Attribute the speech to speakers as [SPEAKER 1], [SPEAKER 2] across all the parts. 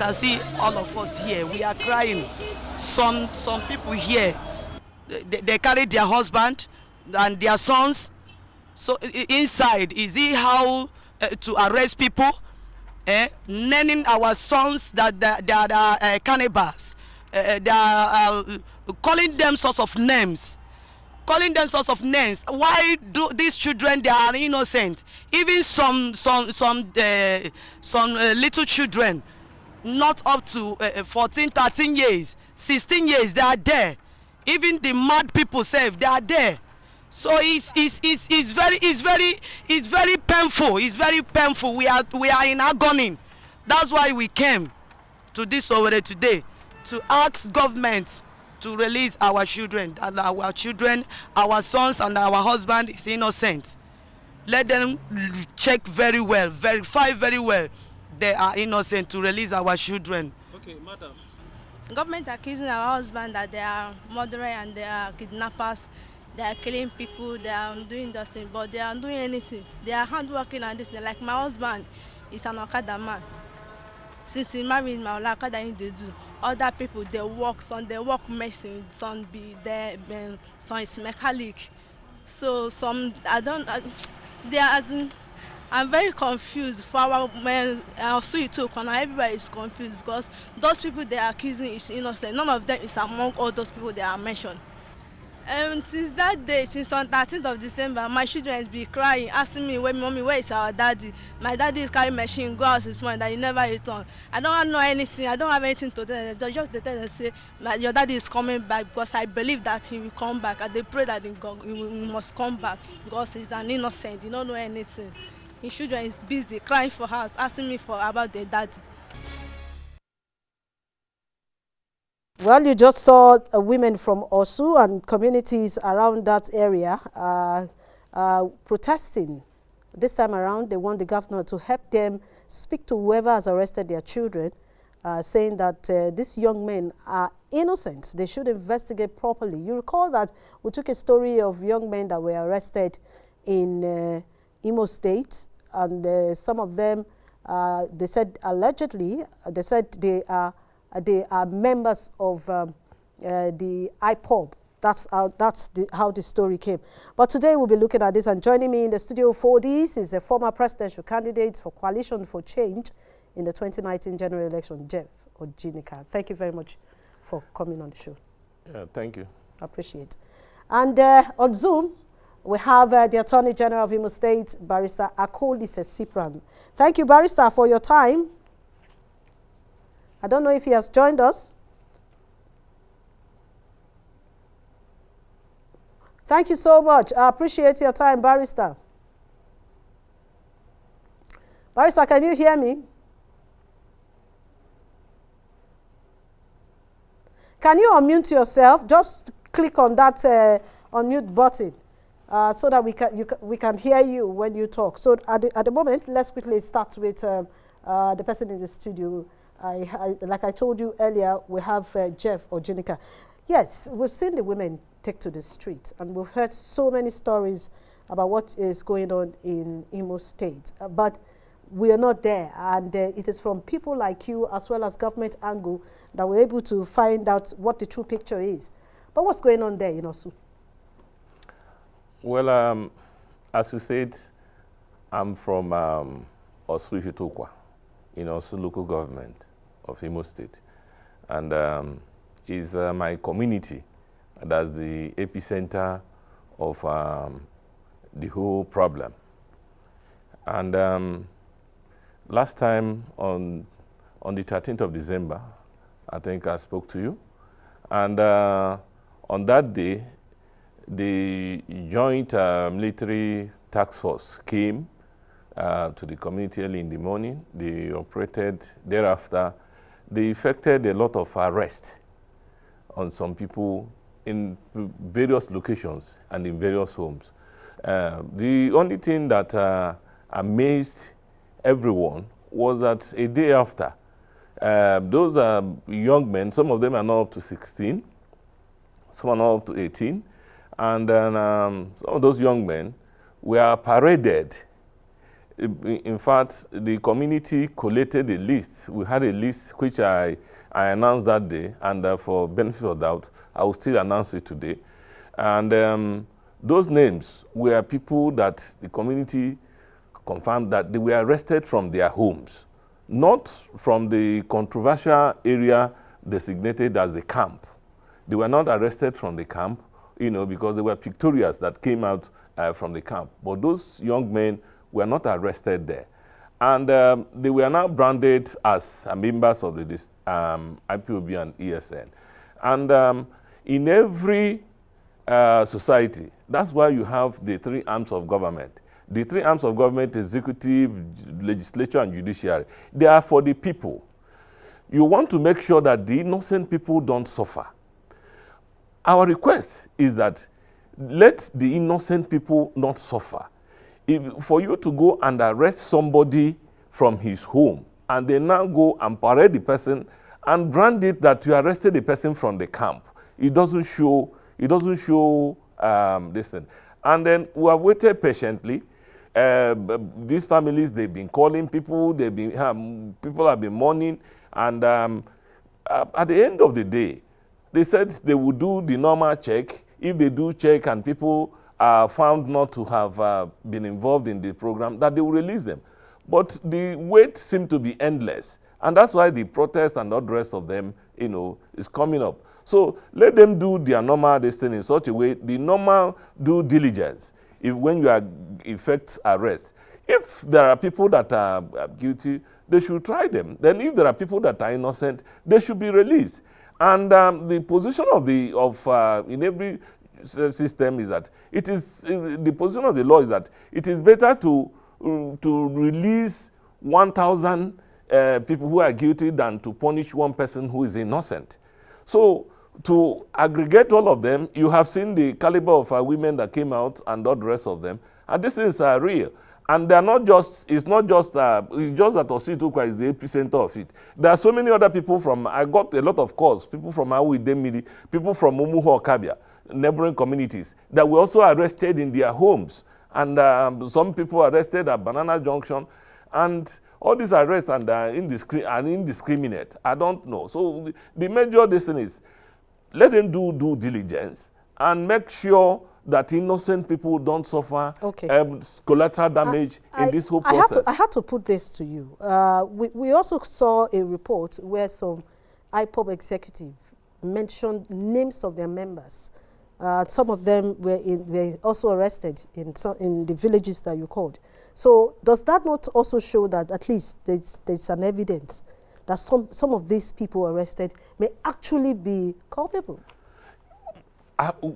[SPEAKER 1] can see all of us here, we are crying. Some people here, they carry their husband and their sons. So inside, is it how to arrest people? Naming our sons that they are cannibals. They are calling them sorts of names. Calling them sorts of names. Why do these children, they are innocent? Even some little children, not up to 14, 13 years, 16 years, they are there. Even the mad people say they are there. So it's very painful. It's very painful. We are in agony. That's why we came to this Owerri today, to ask government to release our children. That our children, our sons and our husband is innocent. Let them check very well, verify very well they are innocent, to release our children.
[SPEAKER 2] Okay, madam.
[SPEAKER 3] Government accusing our husband that they are murderers and they are kidnappers. They are killing people, they are doing the same, but they are doing anything. They are hardworking and this. Like my husband is an Okada man. Since he married my Okada, they do. Other people, they work, some they work messing, some be there, some is mechanic. So some, they are, I'm very confused for our men. I'll see it too, and everybody is confused because those people they are accusing is innocent. None of them is among all those people they are mentioned. Since that day, since on 13th of December, my children has been crying, asking me, "Mommy, where is our daddy? My daddy is carrying machine, go out this morning, that he never return." I don't know anything. I don't have anything to tell them. They just tell them, say, "Your daddy is coming back," because I believe that he will come back. And they pray that he must come back because he's an innocent. He don't know anything. His children is busy crying for us, asking me about their daddy.
[SPEAKER 4] Well, you just saw women from Orsu and communities around that area protesting. This time around, they want the governor to help them speak to whoever has arrested their children, saying that these young men are innocent. They should investigate properly. You recall that we took a story of young men that were arrested in Imo State, and some of them, they said allegedly, they said they are members of the IPOB. That's how the story came. But today we'll be looking at this, and joining me in the studio for this is a former presidential candidate for Coalition for Change in the 2019 general election, Jeff Ojinika. Thank you very much for coming on the show.
[SPEAKER 2] Yeah, thank you.
[SPEAKER 4] I appreciate. And on Zoom, we have the Attorney General of Imo State, Barrister Akolise Cyprian. Thank you, Barrister, for your time. I don't know if he has joined us. Thank you so much. I appreciate your time, Barrister. Barrister, can you hear me? Can you unmute yourself? Just click on that unmute button so that we can hear you when you talk. So at the moment, let's quickly start with the person in the studio. Like I told you earlier, we have Jeff Ojinika. Yes, we've seen the women take to the street, and we've heard so many stories about what is going on in Imo State. But we are not there, and it is from people like you, as well as government angle, that we're able to find out what the true picture is. But what's going on there in Orsu?
[SPEAKER 2] Well, as you said, I'm from Orsu Hitokwa, in Orsu local government of Imo State, and is my community that's the epicenter of the whole problem. And last time on the 13th of December, I think I spoke to you, and on that day, the joint military task force came to the community early in the morning. They operated thereafter. They effected a lot of arrests on some people in various locations and in various homes. The only thing that amazed everyone was that a day after, those young men, some of them are now up to 16, some are now up to 18, and then some of those young men were paraded In fact, the community collated a list. We had a list which I announced that day, and for benefit of doubt, I will still announce it today. And those names were people that the community confirmed that they were arrested from their homes, not from the controversial area designated as a camp. They were not arrested from the camp, because they were pictorials that came out from the camp. But those young men were not arrested there. And they were now branded as members of the IPOB and ESN. And in every society, that's why you have the three arms of government. The three arms of government, executive, legislature, and judiciary, they are for the people. You want to make sure that the innocent people don't suffer. Our request is that let the innocent people not suffer. For you to go and arrest somebody from his home and then now go and parade the person and brand it that you arrested the person from the camp, it doesn't show this thing. And then we have waited patiently. These families, they've been calling people, people have been mourning, and at the end of the day, they said they would do the normal check. If they do check and people are found not to have been involved in the program, that they will release them. But the wait seemed to be endless. And that's why the protest and all the rest of them, is coming up. So let them do their normal destiny in such a way, the normal due diligence, when you effect arrest. If there are people that are guilty, they should try them. Then if there are people that are innocent, they should be released. And the position in every system is that the position of the law is that it is better to release 1,000 people who are guilty than to punish one person who is innocent. So to aggregate all of them, you have seen the caliber of women that came out and all the rest of them, and these things are real. And they're not just, it's just that Orsu is the epicenter of it. There are so many other people I got a lot of calls, people from Awidemili, people from Umuhu Okabia, neighboring communities, that were also arrested in their homes. And some people arrested at Banana Junction. And all these arrests are indiscriminate. I don't know. So the major thing is, let them do due diligence and make sure that innocent people don't suffer collateral damage in this whole process.
[SPEAKER 4] I had to put this to you. We also saw a report where some IPOB executive mentioned names of their members. Some of them were also arrested in the villages that you called. So does that not also show that at least there's an evidence that some of these people arrested may actually be culpable?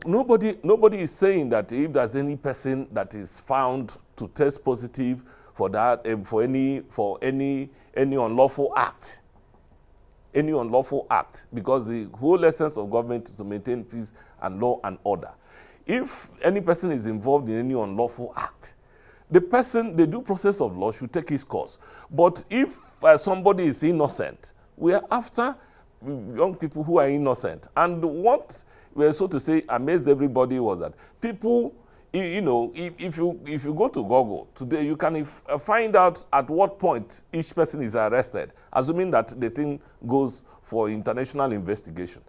[SPEAKER 2] Nobody is saying that if there's any person that is found to test positive for that, for any unlawful act, because the whole essence of government is to maintain peace and law and order. If any person is involved in any unlawful act, the due process of law should take its course. But if somebody is innocent, we are after young people who are innocent. And what we're so to say amazed everybody was that people, if you go to Google today, you can find out at what point each person is arrested, assuming that the thing goes for international investigation.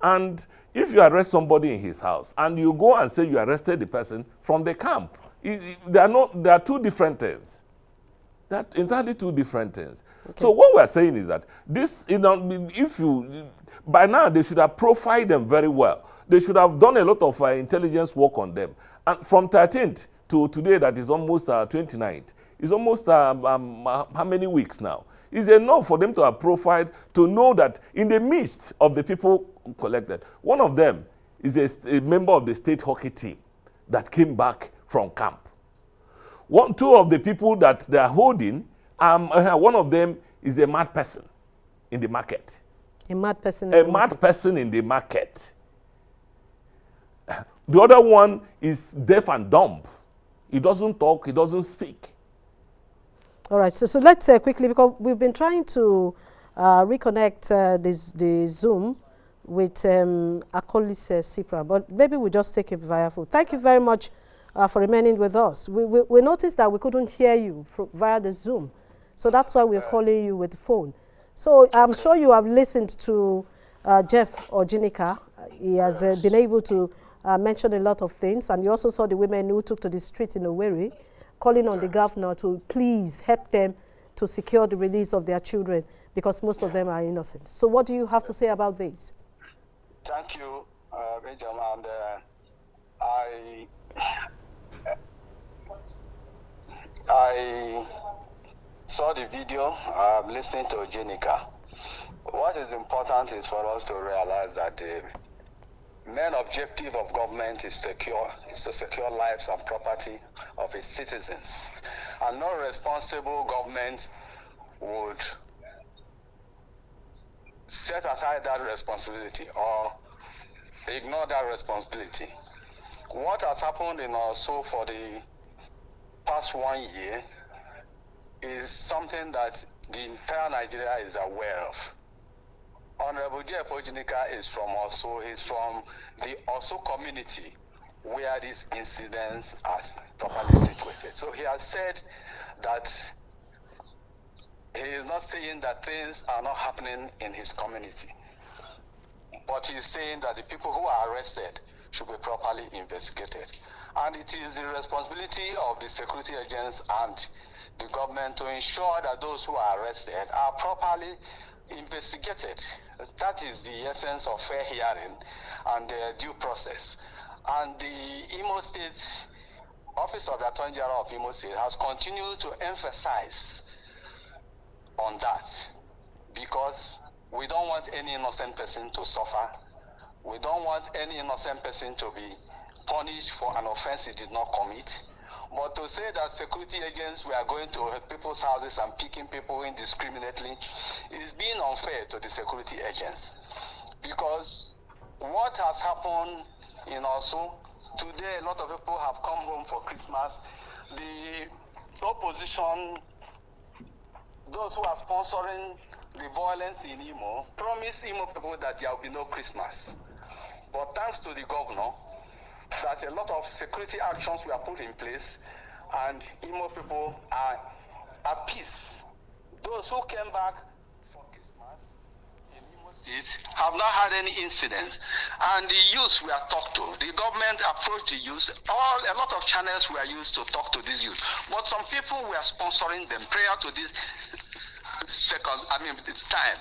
[SPEAKER 2] And if you arrest somebody in his house and you go and say you arrested the person from the camp, there are two different things. They're entirely two different things. Okay. So what we're saying is that this, by now they should have profiled them very well. They should have done a lot of intelligence work on them. And from 13th to today, that is almost 29th, is almost how many weeks now? It's enough for them to have profiled to know that in the midst of the people collected, one of them is a member of the state hockey team that came back from camp. Two of the people that they are holding, one of them is a mad person in the market.
[SPEAKER 4] A mad person
[SPEAKER 2] in the market. The other one is deaf and dumb. He doesn't talk, he doesn't speak.
[SPEAKER 4] All right, so let's quickly, because we've been trying to reconnect the Zoom with Akolis Sipra, but maybe we'll just take it via phone. Thank you very much, for remaining with us. We noticed that we couldn't hear you via the Zoom. So that's why we're calling you with the phone. So I'm sure you have listened to Jeff Ojinika. He has been able to mention a lot of things. And you also saw the women who took to the streets in Owerri, calling on the governor to please help them to secure the release of their children, because most of them are innocent. So what do you have to say about this?
[SPEAKER 5] Thank you, Benjamin. And I saw the video. I'm listening to Jenica. What is important is for us to realize that the main objective of government is to secure lives and property of its citizens. And no responsible government would set aside that responsibility or ignore that responsibility. What has happened in Orsu for the past 1 year is something that the entire Nigeria is aware of. Honorable Jeff Ojinika is from Orsu. He's from the Orsu community where these incidents are properly situated. So he has said that he is not saying that things are not happening in his community, but he's saying that the people who are arrested should be properly investigated. And it is the responsibility of the security agents and the government to ensure that those who are arrested are properly investigated. That is the essence of fair hearing and due process. And the Imo State Office of the Attorney General of Imo State has continued to emphasize on that, because we don't want any innocent person to suffer. We don't want any innocent person to be punished for an offense he did not commit. But to say that security agents were going to people's houses and picking people indiscriminately is being unfair to the security agents. Because what has happened in Orsu, today a lot of people have come home for Christmas. The opposition, those who are sponsoring the violence in Imo, promise Imo people that there will be no Christmas. But thanks to the governor, that a lot of security actions were put in place and Imo people are at peace. Those who came back for Christmas in Imo State have not had any incidents. And the youth were talked to. The government approached the youth. A lot of channels were used to talk to these youth. But some people were sponsoring them prior to this time.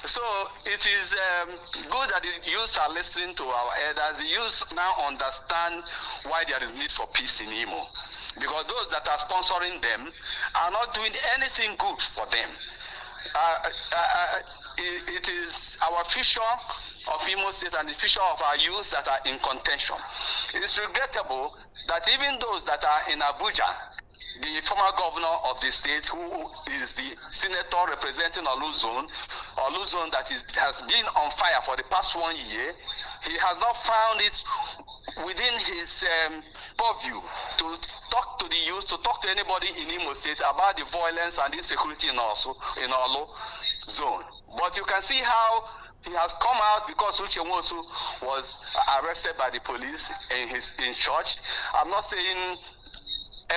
[SPEAKER 5] So it is good that the youth are listening to our elders. The youth now understand why there is need for peace in Imo, because those that are sponsoring them are not doing anything good for them. It is our future of Imo State and the future of our youth that are in contention. It is regrettable that even those that are in Abuja, the former governor of the state, who is the senator representing Orlu zone that has been on fire for the past 1 year, he has not found it within his purview to talk to the youth, to talk to anybody in Imo State about the violence and insecurity in Orlu zone. But you can see how he has come out because Uche Nwosu was arrested by the police in church. I'm not saying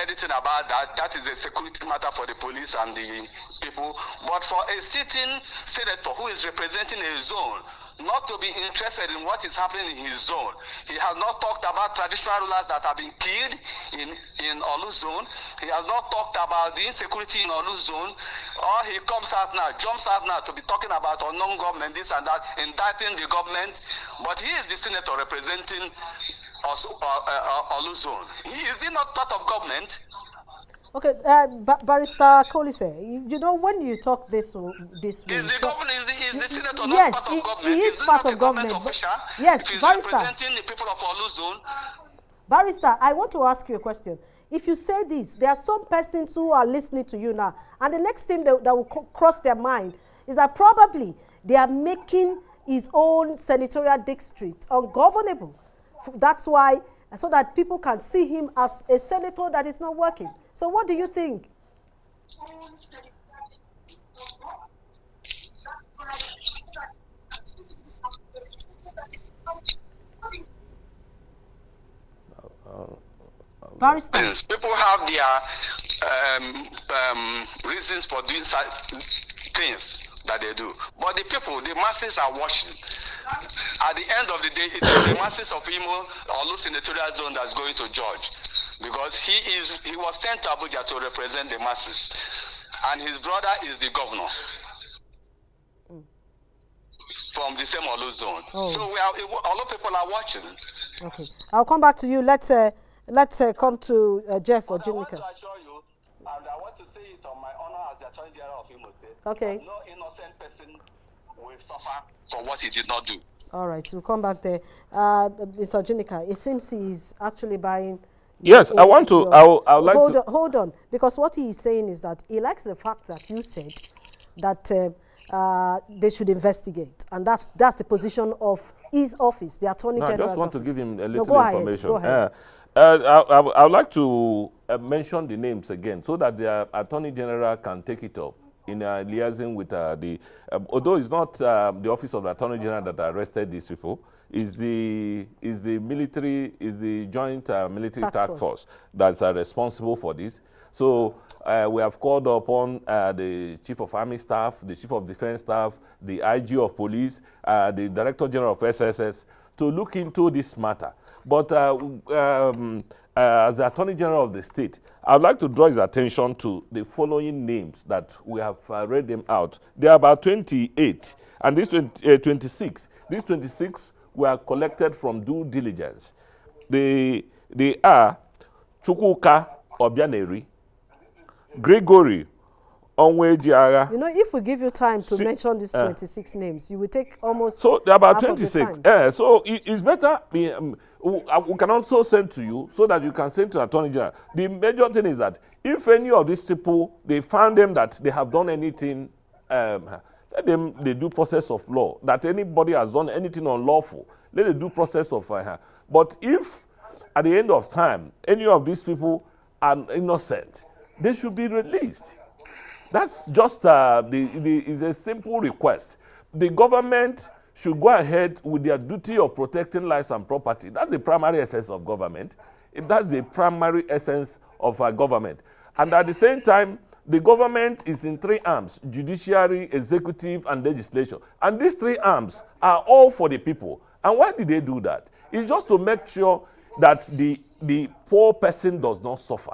[SPEAKER 5] anything about that. That is a security matter for the police and the people. But for a sitting senator who is representing a zone not to be interested in what is happening in his zone, he has not talked about traditional rulers that have been killed in Orlu zone. He has not talked about the insecurity in Orlu zone. Or he jumps out now to be talking about unknown government, this and that, indicting the government. But he is the senator representing Orlu zone. Is he not part of government?
[SPEAKER 4] Okay, Barrister Kolise, you know, when you talk this way,
[SPEAKER 5] is the senator
[SPEAKER 4] yes,
[SPEAKER 5] not part of government?
[SPEAKER 4] He is part of government.
[SPEAKER 5] Official?
[SPEAKER 4] Yes,
[SPEAKER 5] if he's
[SPEAKER 4] Barrister,
[SPEAKER 5] representing the people of Orlu zone.
[SPEAKER 4] Barrister, I want to ask you a question. If you say this, there are some persons who are listening to you now, and the next thing that will cross their mind is that probably they are making his own senatorial district ungovernable. That's why, so that people can see him as a senator that is not working. So what do you think? Barrister.
[SPEAKER 5] People have their reasons for doing such things that they do. But the people, the masses are watching. At the end of the day, it is the masses of Imo Orlu senatorial zone that's going to judge, because he was sent to Abuja to represent the masses, and his brother is the governor from the same Orlu zone.
[SPEAKER 4] Oh.
[SPEAKER 5] So Orlu people are watching.
[SPEAKER 4] Okay, I'll come back to you. Let's come to Jeff or
[SPEAKER 5] But I want
[SPEAKER 4] Jinika.
[SPEAKER 5] to assure you, and I want to say it on my honor as the Attorney General of Imo State,
[SPEAKER 4] Okay.
[SPEAKER 5] that no innocent person will suffer for what he did not do.
[SPEAKER 4] All right, we'll come back there. Mr. Jinika, it seems he's actually buying.
[SPEAKER 2] Yes, I want to. I would like to.
[SPEAKER 4] Hold on, because what he is saying is that he likes the fact that you said that they should investigate, and that's the position of his office, the Attorney
[SPEAKER 2] No, I
[SPEAKER 4] General's
[SPEAKER 2] just want to
[SPEAKER 4] office.
[SPEAKER 2] give him a
[SPEAKER 4] No,
[SPEAKER 2] little
[SPEAKER 4] go ahead,
[SPEAKER 2] information.
[SPEAKER 4] go ahead.
[SPEAKER 2] I would like to mention the names again so that the Attorney General can take it up in liaising with although it's not the office of the Attorney General that arrested these people, is the joint military task force that's responsible for this. So we have called upon the Chief of Army Staff, the Chief of Defense Staff, the IG of Police, the Director General of SSS to look into this matter. But as the Attorney General of the state, I would like to draw his attention to the following names that we have read them out. There are about 28, and these 26. These 26 were collected from due diligence. They are Chukwuka Obianeri, Gregory Onwejiara.
[SPEAKER 4] You know, if we give you time to mention these 26 names, you will take almost.
[SPEAKER 2] So there are about
[SPEAKER 4] half of the
[SPEAKER 2] 26.
[SPEAKER 4] time.
[SPEAKER 2] So it's better. We can also send to you so that you can send to the Attorney General. The major thing is that if any of these people, they found them that they have done anything, let them the due process of law. That anybody has done anything unlawful, let the due process of But if at the end of time any of these people are innocent, they should be released. That's just is a simple request. The government should go ahead with their duty of protecting lives and property. That's the primary essence of government. That's the primary essence of our government. And at the same time, the government is in three arms: judiciary, executive, and legislature. And these three arms are all for the people. And why did they do that? It's just to make sure that the poor person does not suffer.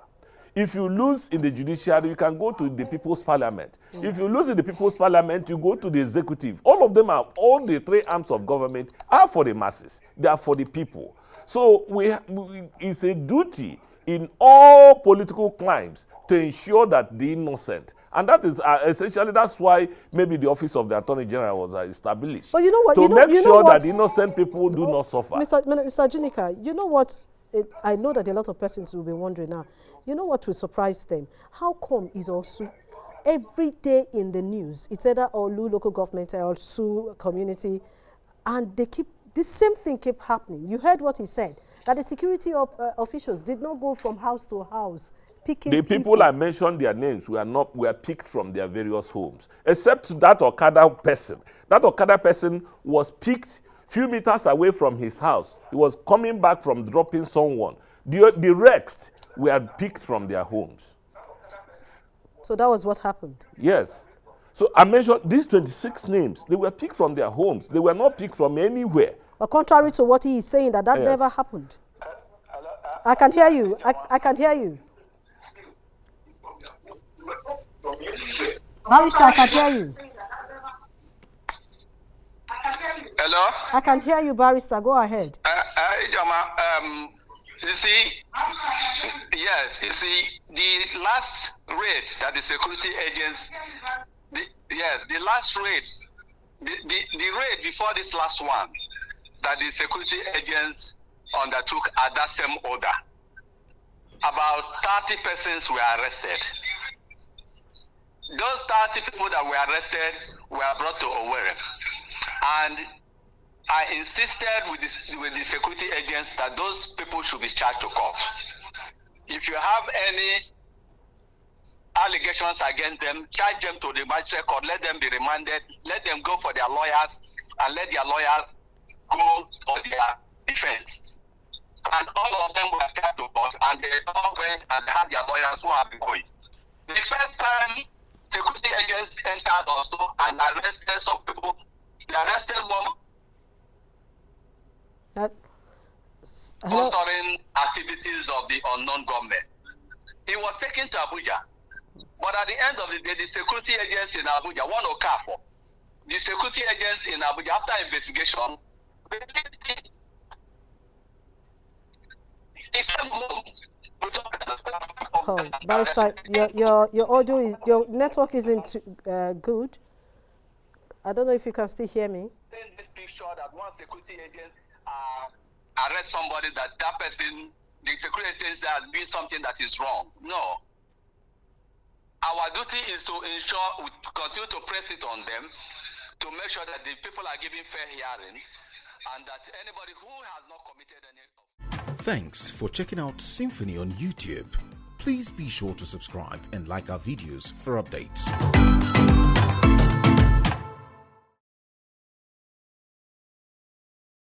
[SPEAKER 2] If you lose in the judiciary, you can go to the People's Parliament. If you lose in the People's Parliament, you go to the executive. All the three arms of government are for the masses. They are for the people. So it's a duty in all political climes to ensure that the innocent, and that is essentially, that's why maybe the office of the Attorney General was established.
[SPEAKER 4] But you know what?
[SPEAKER 2] To make sure that innocent people do not suffer.
[SPEAKER 4] Mr. Jinika, you know what? I know that a lot of persons will be wondering now. You know what will surprise them? How come is Orsu every day in the news? It's either Orlu local government or Orsu community, and the same thing keep happening. You heard what he said, that the security officials did not go from house to house picking
[SPEAKER 2] the people I mentioned their names were picked from their various homes, except that Okada person. That Okada person was picked few meters away from his house. He was coming back from dropping someone. The rest were picked from their homes.
[SPEAKER 4] So that was what happened?
[SPEAKER 2] Yes. So I mentioned these 26 names. They were picked from their homes. They were not picked from anywhere.
[SPEAKER 4] But contrary to what he is saying, that
[SPEAKER 2] Yes.
[SPEAKER 4] never happened. I can hear you. I can hear you. Barrister, I can hear you.
[SPEAKER 5] Hello?
[SPEAKER 4] I can hear you, Barrister. Go ahead.
[SPEAKER 5] You see, yes, you see, the last raid that the security agents, the last raid, the raid before this last one that the security agents undertook at that same order, about 30 persons were arrested. Those 30 people that were arrested were brought to Owerri, and I insisted with the security agents that those people should be charged to court. If you have any allegations against them, charge them to the magistrate court, let them be remanded, let them go for their lawyers, and let their lawyers go for their defense. and all of them were kept to court, and they all went and had their lawyers who have been going. The first time security agents entered also and arrested some people, they arrested one sponsoring activities of the unknown government. He was taken to Abuja, but at the end of the day, the security agents in Abuja, one Okafor, the security agents in Abuja, after investigation,
[SPEAKER 4] Oh, Barrister, your audio is, your network isn't good. I don't know if you can still hear me.
[SPEAKER 5] In this picture, that one security agent arrest somebody, that person, the security agent has done something that is wrong. No. Our duty is to ensure we continue to press it on them to make sure that the people are given fair hearings and that anybody who has not committed any.
[SPEAKER 6] Thanks for checking out SYMFONI on YouTube. Please be sure to subscribe and like our videos for updates.